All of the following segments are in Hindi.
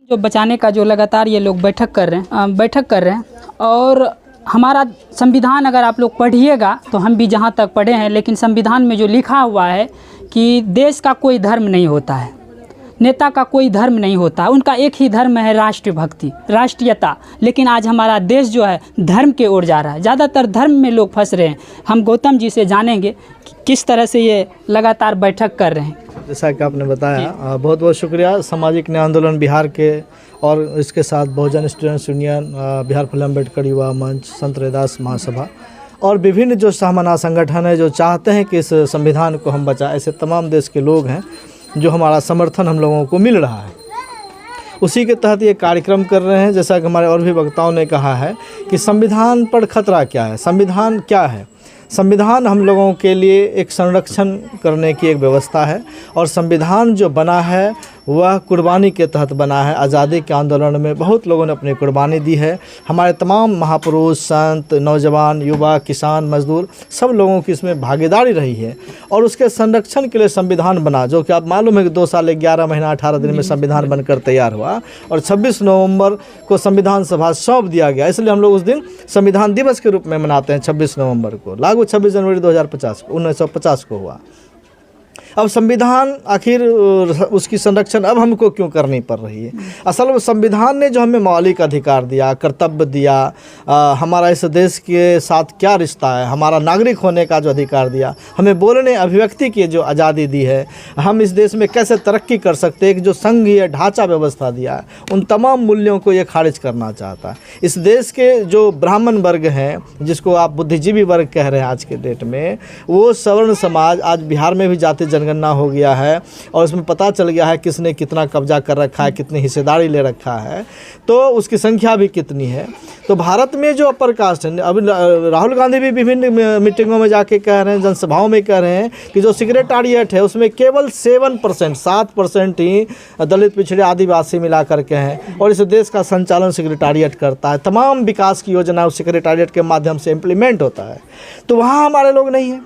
जो बचाने का जो लगातार ये लोग बैठक कर रहे हैं और हमारा संविधान अगर आप लोग पढ़िएगा तो हम भी जहाँ तक पढ़े हैं, लेकिन संविधान में जो लिखा हुआ है कि देश का कोई धर्म नहीं होता है, नेता का कोई धर्म नहीं होता है, उनका एक ही धर्म है राष्ट्रभक्ति, राष्ट्रीयता। लेकिन आज हमारा देश जो है धर्म के ओर जा रहा है, ज़्यादातर धर्म में लोग फंस रहे हैं। हम गौतम जी से जानेंगे कि किस तरह से ये लगातार बैठक कर रहे हैं। जैसा कि आपने बताया, बहुत बहुत शुक्रिया सामाजिक न्याय आंदोलन बिहार के और इसके साथ बहुजन स्टूडेंट्स यूनियन, बिहार फूले अम्बेडकर युवा मंच, संत रैदास महासभा और विभिन्न जो सहमना संगठन है जो चाहते हैं कि इस संविधान को हम बचाएं। ऐसे तमाम देश के लोग हैं जो हमारा समर्थन हम लोगों को मिल रहा है, उसी के तहत ये कार्यक्रम कर रहे हैं। जैसा कि हमारे और भी वक्ताओं ने कहा है कि संविधान पर खतरा क्या है, संविधान क्या है। संविधान हम लोगों के लिए एक संरक्षण करने की एक व्यवस्था है और संविधान जो बना है वह कुर्बानी के तहत बना है। आज़ादी के आंदोलन में बहुत लोगों ने अपनी कुर्बानी दी है। हमारे तमाम महापुरुष, संत, नौजवान, युवा, किसान, मजदूर सब लोगों की इसमें भागीदारी रही है और उसके संरक्षण के लिए संविधान बना, जो कि आप मालूम है कि 2 साल 11 महीना 18 दिन में संविधान बनकर तैयार हुआ और 26 नवंबर को संविधान सभा सौंप दिया गया। इसलिए हम लोग उस दिन संविधान दिवस के रूप में मनाते हैं। 26 नवंबर को लागू 26 जनवरी 1950 को हुआ। अब संविधान आखिर उसकी संरक्षण अब हमको क्यों करनी पड़ रही है? असल में संविधान ने जो हमें मौलिक अधिकार दिया, कर्तव्य दिया, हमारा इस देश के साथ क्या रिश्ता है, हमारा नागरिक होने का जो अधिकार दिया, हमें बोलने अभिव्यक्ति की जो आज़ादी दी है, हम इस देश में कैसे तरक्की कर सकते हैं, एक जो संघीय ढांचा व्यवस्था दिया है, उन तमाम मूल्यों को ये खारिज करना चाहता है। इस देश के जो ब्राह्मण वर्ग हैं, जिसको आप बुद्धिजीवी वर्ग कह रहे हैं आज के डेट में, वो सवर्ण समाज आज बिहार में भी जाति जनगणना हो गया है और इसमें पता चल गया है किसने कितना कब्जा कर रखा है, कितनी हिस्सेदारी ले रखा है, तो उसकी संख्या भी कितनी है। तो भारत में जो अपर कास्ट है, अभी राहुल गांधी भी विभिन्न मीटिंगों में जाके कह रहे हैं, जनसभाओं में कह रहे हैं कि जो सेक्रेटारिएट है उसमें केवल 7% ही दलित, पिछड़े, आदिवासी मिला करके हैं और इस देश का संचालन सेक्रेटारिएट करता है। तमाम विकास की योजना उस सेक्रेटारिएट के माध्यम से इम्प्लीमेंट होता है। तो वहाँ हमारे लोग नहीं हैं,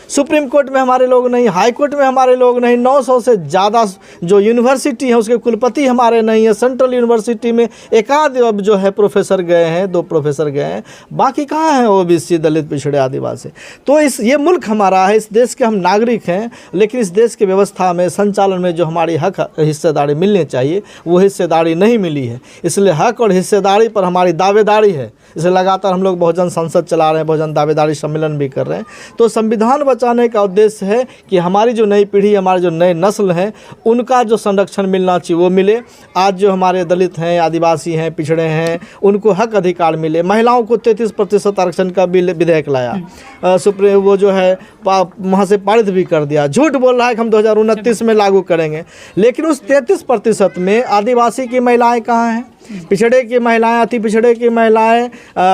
सुप्रीम कोर्ट में हमारे लोग नहीं, हाई कोर्ट में हमारे लोग नहीं, 900 से ज़्यादा जो यूनिवर्सिटी है उसके कुलपति हमारे नहीं है। सेंट्रल यूनिवर्सिटी में एकाध अब जो है प्रोफेसर गए हैं, 2 प्रोफेसर गए हैं, बाकी कहाँ हैं ओबीसी, दलित, पिछड़े, आदिवासी। तो ये मुल्क हमारा है, इस देश के हम नागरिक हैं, लेकिन इस देश की व्यवस्था में, संचालन में जो हमारी हक हिस्सेदारी मिलनी चाहिए वो हिस्सेदारी नहीं मिली है। इसलिए हक और हिस्सेदारी पर हमारी दावेदारी है। इसलिए लगातार हम लोग बहुजन संसद चला रहे हैं, बहुजन दावेदारी सम्मेलन भी कर रहे हैं। तो संविधान बचाने का उद्देश्य है कि हमारी जो नई पीढ़ी, हमारे जो नए नस्ल हैं, उनका जो संरक्षण मिलना चाहिए वो मिले। आज जो हमारे दलित हैं, आदिवासी हैं, पिछड़े हैं, उनको हक अधिकार मिले। महिलाओं को 33% आरक्षण का बिल विधेयक लाया, सुप्रीम वो जो है वहाँ से पारित भी कर दिया। झूठ बोल रहा है कि हम 2029 में लागू करेंगे, लेकिन उस 33% में आदिवासी की महिलाएँ कहाँ हैं, पिछड़े की महिलाएं, अति पिछड़े की महिलाएं,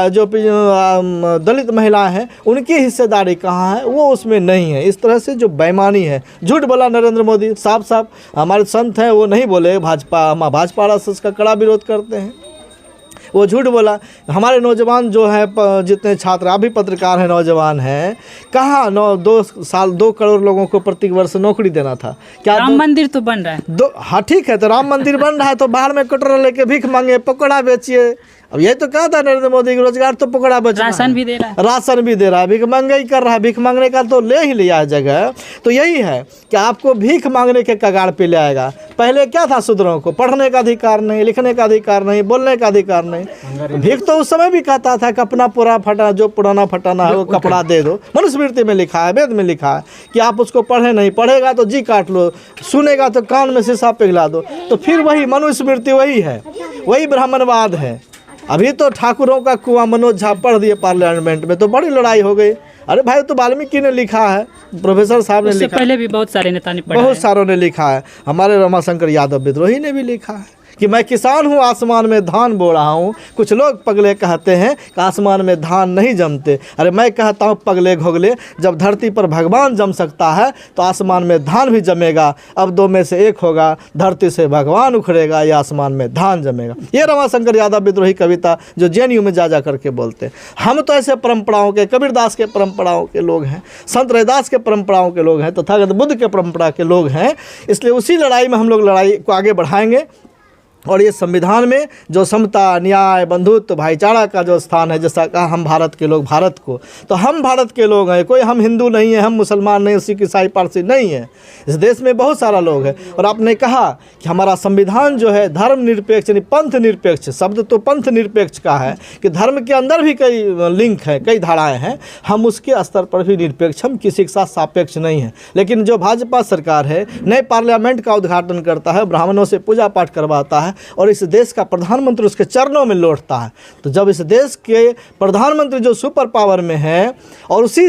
जो दलित महिलाएं हैं, उनकी हिस्सेदारी कहाँ है, वो उसमें नहीं है। इस तरह से जो बेईमानी है, झूठ बोला नरेंद्र मोदी, साफ साफ हमारे संत हैं वो नहीं बोले, भाजपा आरएसएस का कड़ा विरोध करते हैं, वो झूठ बोला। हमारे नौजवान जो है, जितने छात्र अभी पत्रकार हैं, नौजवान हैं, कहाँ 2 करोड़ लोगों को प्रति वर्ष नौकरी देना था। क्या राम मंदिर तो बन रहा है, हाँ ठीक है, तो राम मंदिर बन रहा है तो बाहर में कटोरा लेके भीख मांगे, पकौड़ा बेचिए। अब ये तो कहा था नरेंद्र मोदी की रोजगार तो पकौड़ा बेचना, राशन भी दे रहा है, राशन भी दे रहा है, भीख मांगे कर रहा है। भीख मांगने का तो ले ही लिया है जगह। तो यही है कि आपको भीख मांगने के कगार पे ले आएगा। पहले क्या था, शूद्रों को पढ़ने का अधिकार नहीं, लिखने का अधिकार नहीं, बोलने का अधिकार नहीं। भीख तो उस समय भी कहता था कि अपना पूरा फटा, जो पुराना फटाना है वो कपड़ा दे दो। मनुस्मृति में लिखा है, वेद में लिखा है कि आप उसको पढ़े नहीं, पढ़ेगा तो जी काट लो, सुनेगा तो कान में शीशा पिघला दो। तो फिर वही मनुस्मृति वही है, वही ब्राह्मणवाद है। अभी तो ठाकुरों का कुआं मनोज झा पढ़ दिए पार्लियामेंट में, तो बड़ी लड़ाई हो गई। अरे भाई, तो वाल्मीकि ने लिखा है, प्रोफेसर साहब ने लिखा, पहले भी बहुत सारे नेता ने पढ़ा, बहुत सारों ने लिखा है, हमारे रमाशंकर यादव विद्रोही ने भी लिखा है कि मैं किसान हूँ, आसमान में धान बो रहा हूँ। कुछ लोग पगले कहते हैं कि आसमान में धान नहीं जमते। अरे मैं कहता हूँ पगले घोगले, जब धरती पर भगवान जम सकता है तो आसमान में धान भी जमेगा। अब 2 में से 1 होगा, धरती से भगवान उखड़ेगा या आसमान में धान जमेगा। ये रमाशंकर यादव विद्रोही कविता जो जेएनयू में जा करके बोलते हैं। हम तो ऐसे परंपराओं के, कबीरदास के परंपराओं के लोग हैं, संत रैदास के परंपराओं के लोग हैं, तथागत बुद्ध के परंपरा के लोग हैं। इसलिए उसी लड़ाई में हम लोग लड़ाई को आगे बढ़ाएंगे और ये संविधान में जो समता, न्याय, बंधुत्व, भाईचारा का जो स्थान है, जैसा कहा हम भारत के लोग भारत को, तो हम भारत के लोग हैं, कोई हम हिंदू नहीं है, हम मुसलमान नहीं, सिख, ईसाई, पारसी नहीं है। इस देश में बहुत सारा लोग हैं। और आपने कहा कि हमारा संविधान जो है धर्म निरपेक्ष यानी पंथ निरपेक्ष, शब्द तो पंथ निरपेक्ष का है कि धर्म के अंदर भी कई लिंक हैं, कई धाराएँ हैं, हम उसके स्तर पर भी निरपेक्ष, हम किसी के साथ सापेक्ष नहीं हैं। लेकिन जो भाजपा सरकार है नए पार्लियामेंट का उद्घाटन करता है, ब्राह्मणों से पूजा पाठ करवाता है और इस देश का प्रधानमंत्री उसके चरणों में लौटता है, तो जब इस देश के प्रधानमंत्री जो सुपर पावर में है और उसी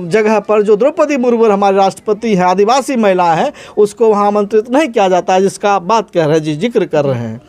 जगह पर जो द्रौपदी मुर्मू हमारे राष्ट्रपति हैं, आदिवासी महिला हैं, उसको वहाँ आमंत्रित नहीं किया जाता है, जिसका आप बात कह रहे हैं जी, जिक्र कर रहे हैं।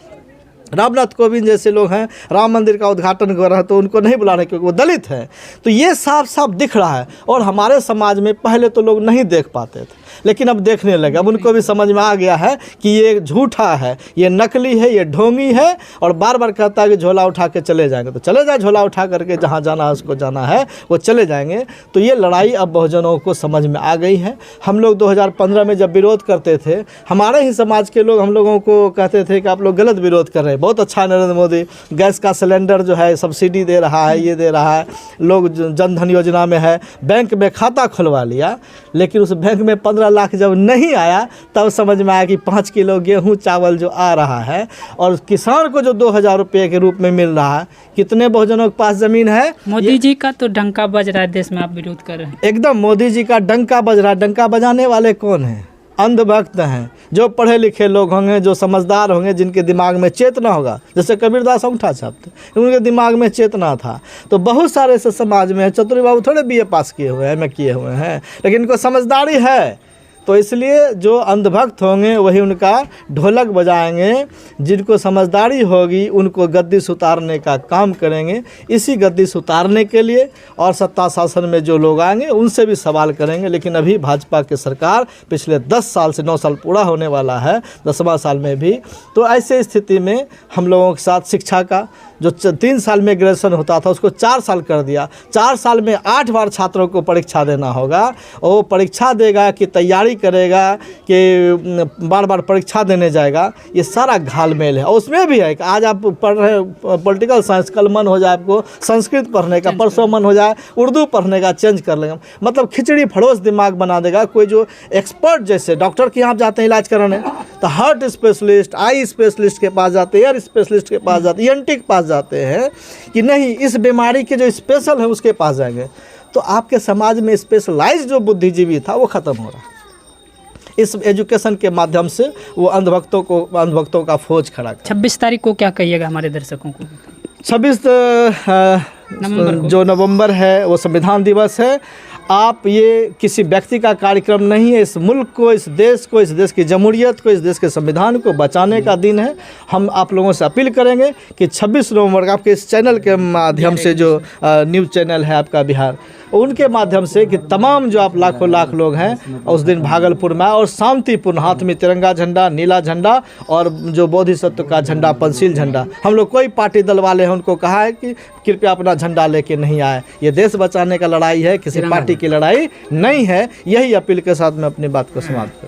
रामनाथ कोविंद जैसे लोग हैं, राम मंदिर का उद्घाटन कर रहे हैं तो उनको नहीं बुला रहे क्योंकि वो दलित हैं। तो ये साफ साफ दिख रहा है। और हमारे समाज में पहले तो लोग नहीं देख पाते थे, लेकिन अब देखने लगे, अब उनको भी समझ में आ गया है कि ये झूठा है, ये नकली है, ये ढोंगी है, और बार बार कहता है कि झोला उठा के चले जाएंगे। तो चले जाए, झोला उठा करके जहाँ जाना है उसको जाना है, वो चले जाएंगे। तो ये लड़ाई अब बहुजनों को समझ में आ गई है। हम लोग 2015 में जब विरोध करते थे, हमारे ही समाज के लोग हम लोगों को कहते थे कि आप लोग गलत विरोध कर रहे हैं। बहुत अच्छा नरेंद्र मोदी गैस का सिलेंडर जो है सब्सिडी दे रहा है, ये दे रहा है, लोग जन धन योजना में है, बैंक में खाता खुलवा लिया, लेकिन उस बैंक में 15 लाख जब नहीं आया तब समझ में आया कि 5 किलो गेहूं चावल जो आ रहा है और किसान को जो 2000 रुपये के रूप में मिल रहा है, कितने बहुजनों के पास ज़मीन है। मोदी जी का तो डंका बज रहा है देश में, आप विरोध कर रहे हैं। एकदम मोदी जी का डंका बज रहा है। डंका बजाने वाले कौन हैं? अंधभक्त हैं, जो पढ़े लिखे लोग होंगे, जो समझदार होंगे, जिनके दिमाग में चेतना होगा, जैसे कबीरदास अंगूठा छापते, उनके दिमाग में चेतना था। तो बहुत सारे ऐसे समाज में चतुर्वेदी बाबू थोड़े BA पास किए हुए हैं, किए हुए हैं, लेकिन इनको समझदारी है। तो इसलिए जो अंधभक्त होंगे वही उनका ढोलक बजाएंगे, जिनको समझदारी होगी उनको गद्दी से उतारने का काम करेंगे। इसी गद्दी से उतारने के लिए और सत्ता शासन में जो लोग आएंगे उनसे भी सवाल करेंगे। लेकिन अभी भाजपा की सरकार पिछले 10 साल से 9 साल पूरा होने वाला है, 10वां साल में भी, तो ऐसे स्थिति में हम लोगों के साथ शिक्षा का जो 3 साल में ग्रेजुएशन होता था उसको 4 साल कर दिया। 4 साल में 8 बार छात्रों को परीक्षा देना होगा, और वो परीक्षा देगा कि तैयारी करेगा कि बार बार परीक्षा देने जाएगा, ये सारा घालमेल है। और उसमें भी है कि आज आप पढ़ रहे पॉलिटिकल साइंस, कल मन हो जाए आपको संस्कृत पढ़ने का, परसों मन हो जाए उर्दू पढ़ने का, चेंज कर लेंगे, मतलब खिचड़ी फड़ोस दिमाग बना देगा। कोई जो एक्सपर्ट जैसे डॉक्टर के यहाँ जाते हैं इलाज कराने, तो हार्ट स्पेशलिस्ट, आई स्पेशलिस्ट के पास जाते हैं, एयर स्पेशलिस्ट के पास जाते हैं, ENT के पास जाते हैं कि नहीं इस बीमारी के जो स्पेशल है उसके पास जाएंगे। तो आपके समाज में स्पेशलाइज जो बुद्धिजीवी था वो ख़त्म हो रहा है। इस एजुकेशन के माध्यम से वो अंधभक्तों का फौज खड़ा कर। 26 तारीख को क्या कहिएगा हमारे दर्शकों को? 26 जो नवंबर है वो संविधान दिवस है। आप ये किसी व्यक्ति का कार्यक्रम नहीं है, इस मुल्क को, इस देश की जमहूरियत को, इस देश के संविधान को बचाने का दिन है। हम आप लोगों से अपील करेंगे कि 26 नवंबर को आपके इस चैनल के माध्यम से, जो न्यूज़ चैनल है आपका बिहार, उनके माध्यम से कि तमाम जो आप लाखों लाख लोग हैं उस दिन भागलपुर में और शांतिपूर्ण हाथ में तिरंगा झंडा, नीला झंडा और जो बोधिसत्व का झंडा, पंचशील झंडा, हम लोग कोई पार्टी दल वाले हैं उनको कहा है कि कृपया अपना झंडा लेके नहीं आए। ये देश बचाने का लड़ाई है, किसी पार्टी की लड़ाई नहीं है। यही अपील के साथ मैं अपनी बात को समाप्त करूँ।